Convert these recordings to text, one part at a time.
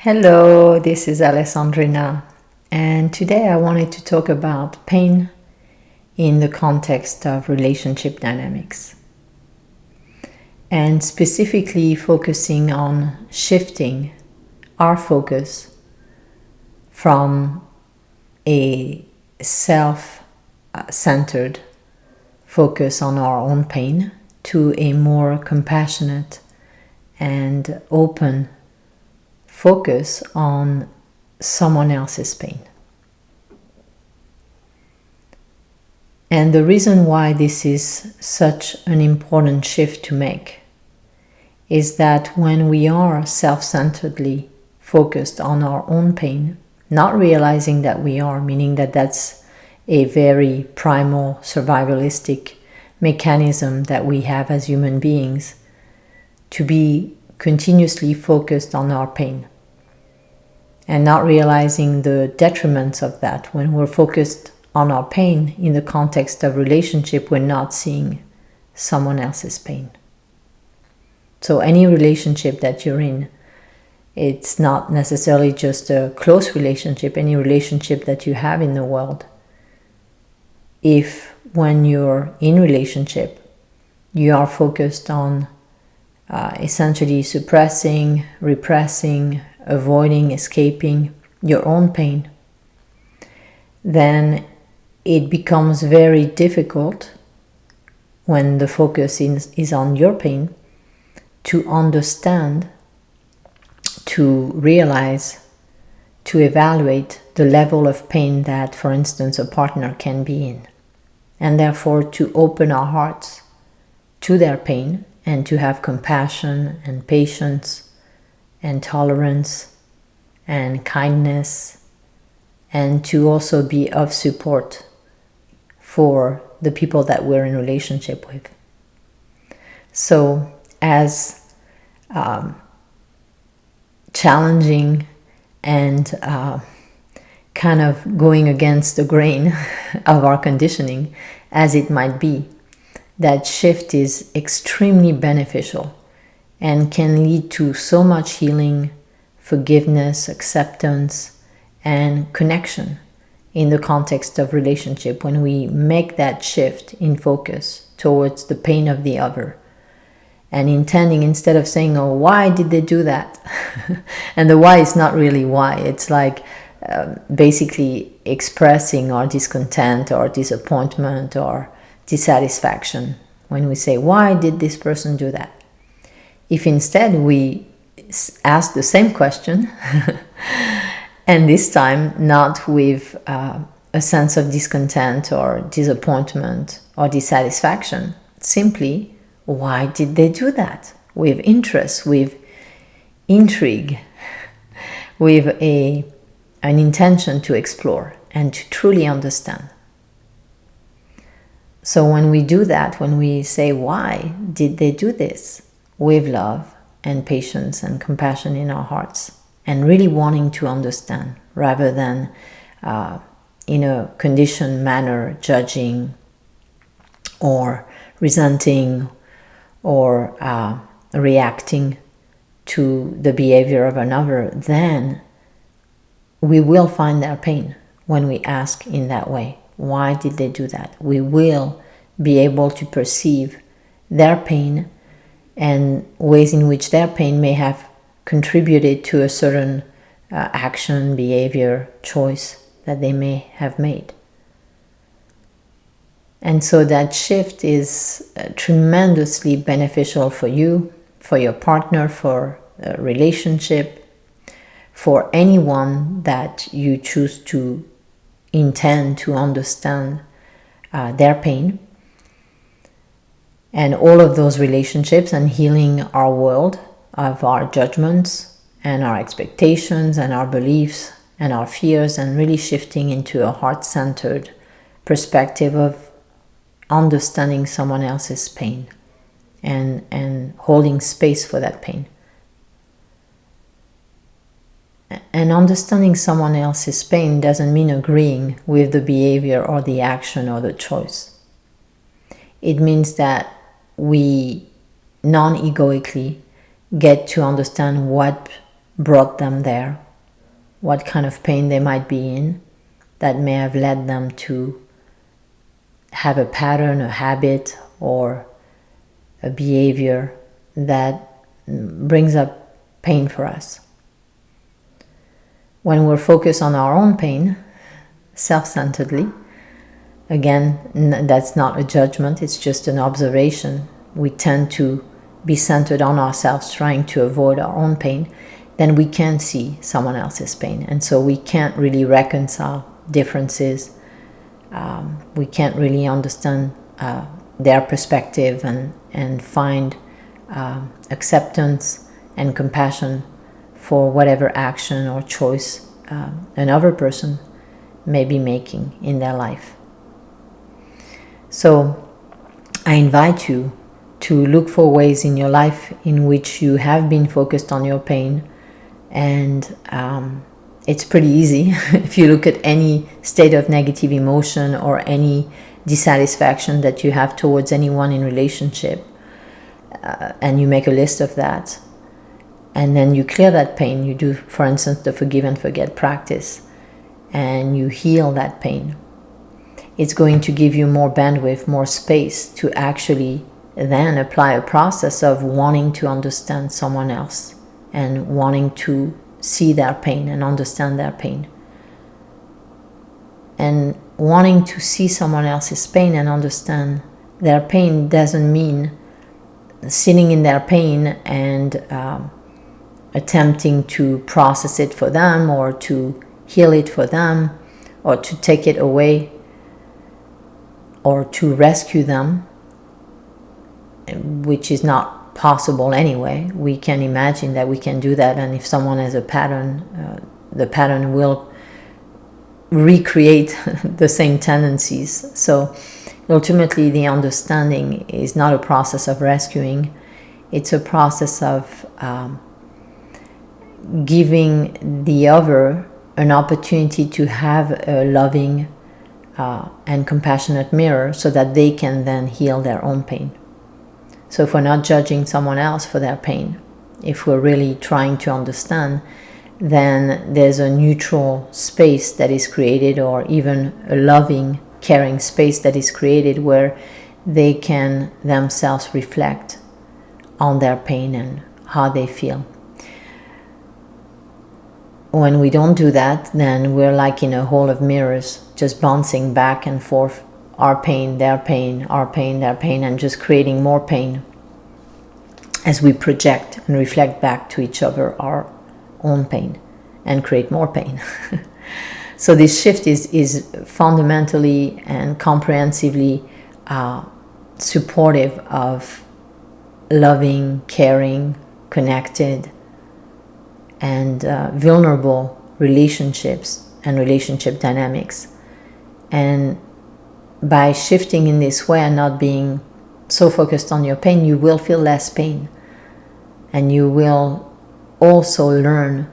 Hello, this is Alessandrina, and today I wanted to talk about pain in the context of relationship dynamics, and specifically focusing on shifting our focus from a self-centered focus on our own pain to a more compassionate and open focus on someone else's pain. And the reason why this is such an important shift to make is that when we are self-centeredly focused on our own pain, not realizing that we are, meaning that that's a very primal survivalistic mechanism that we have as human beings, to be continuously focused on our pain and not realizing the detriments of that. When we're focused on our pain in the context of relationship, we're not seeing someone else's pain. So any relationship that you're in, it's not necessarily just a close relationship, any relationship that you have in the world. If when you're in relationship, you are focused on essentially suppressing, repressing, avoiding, escaping your own pain, then it becomes very difficult when the focus is on your pain to understand, to realize, to evaluate the level of pain that, for instance, a partner can be in, and therefore to open our hearts to their pain and to have compassion and patience and tolerance and kindness, and to also be of support for the people that we're in relationship with. So as challenging and kind of going against the grain of our conditioning as it might be, that shift is extremely beneficial and can lead to so much healing, forgiveness, acceptance, and connection in the context of relationship when we make that shift in focus towards the pain of the other and intending, instead of saying, oh, why did they do that? And the why is not really why. It's like basically expressing our discontent or disappointment or dissatisfaction when we say, why did this person do that? If instead we ask the same question and this time not with a sense of discontent or disappointment or dissatisfaction, simply, why did they do that? With interest, with intrigue, with an intention to explore and to truly understand. So when we do that, when we say, why did they do this? With love and patience and compassion in our hearts, and really wanting to understand rather than in a conditioned manner judging or resenting or reacting to the behavior of another, then we will find their pain when we ask in that way. Why did they do that? We will be able to perceive their pain and ways in which their pain may have contributed to a certain action, behavior, choice that they may have made. And so that shift is tremendously beneficial for you, for your partner, for a relationship, for anyone that you choose to intend to understand their pain. And all of those relationships and healing our world of our judgments and our expectations and our beliefs and our fears, and really shifting into a heart-centered perspective of understanding someone else's pain and holding space for that pain. And understanding someone else's pain doesn't mean agreeing with the behavior or the action or the choice. It means that we non-egoically get to understand what brought them there, what kind of pain they might be in that may have led them to have a pattern, a habit, or a behavior that brings up pain for us. When we're focused on our own pain, self-centeredly, again, that's not a judgment, it's just an observation. We tend to be centered on ourselves, trying to avoid our own pain. Then we can't see someone else's pain. And so we can't really reconcile differences. We can't really understand their perspective and find acceptance and compassion for whatever action or choice another person may be making in their life. So I invite you to look for ways in your life in which you have been focused on your pain, and it's pretty easy. If you look at any state of negative emotion or any dissatisfaction that you have towards anyone in relationship, and you make a list of that, and then you clear that pain, you do, for instance, the forgive and forget practice, and you heal that pain, it's going to give you more bandwidth, more space to actually then apply a process of wanting to understand someone else and wanting to see their pain and understand their pain. And wanting to see someone else's pain and understand their pain doesn't mean sitting in their pain and attempting to process it for them or to heal it for them or to take it away or to rescue them, which is not possible anyway. We can imagine that we can do that, and if someone has a pattern, the pattern will recreate the same tendencies. So ultimately the understanding is not a process of rescuing, it's a process of giving the other an opportunity to have a loving and compassionate mirror so that they can then heal their own pain. So if we're not judging someone else for their pain, if we're really trying to understand, then there's a neutral space that is created, or even a loving, caring space that is created where they can themselves reflect on their pain and how they feel. When we don't do that, then we're like in a hall of mirrors, just bouncing back and forth, our pain, their pain, our pain, their pain, and just creating more pain as we project and reflect back to each other our own pain and create more pain. So this shift is fundamentally and comprehensively supportive of loving, caring, connected, and vulnerable relationships and relationship dynamics. And by shifting in this way and not being so focused on your pain, you will feel less pain, and you will also learn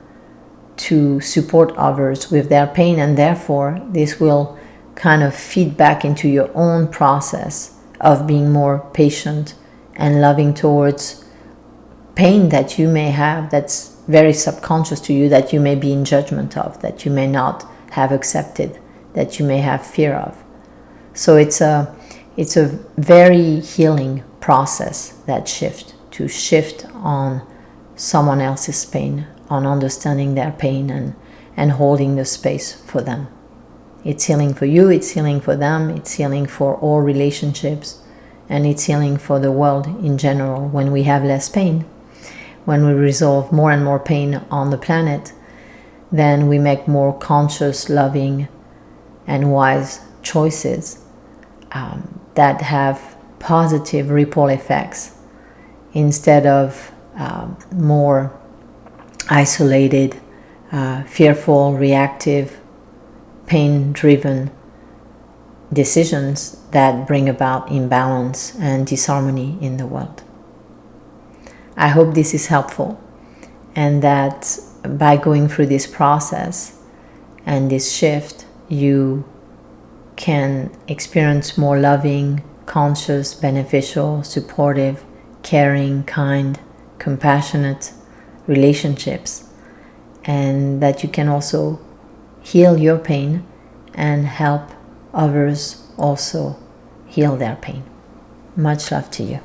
to support others with their pain, and therefore this will kind of feed back into your own process of being more patient and loving towards pain that you may have that's very subconscious to you, that you may be in judgment of, that you may not have accepted, that you may have fear of. So it's a very healing process, that shift, to shift on someone else's pain, on understanding their pain and holding the space for them. It's healing for you, it's healing for them, it's healing for all relationships, and it's healing for the world in general. When we have less pain, when we resolve more and more pain on the planet, then we make more conscious, loving, and wise choices that have positive ripple effects instead of more isolated, fearful, reactive, pain-driven decisions that bring about imbalance and disharmony in the world. I hope this is helpful, and that by going through this process and this shift, you can experience more loving, conscious, beneficial, supportive, caring, kind, compassionate relationships and that you can also heal your pain and help others also heal their pain. Much love to you.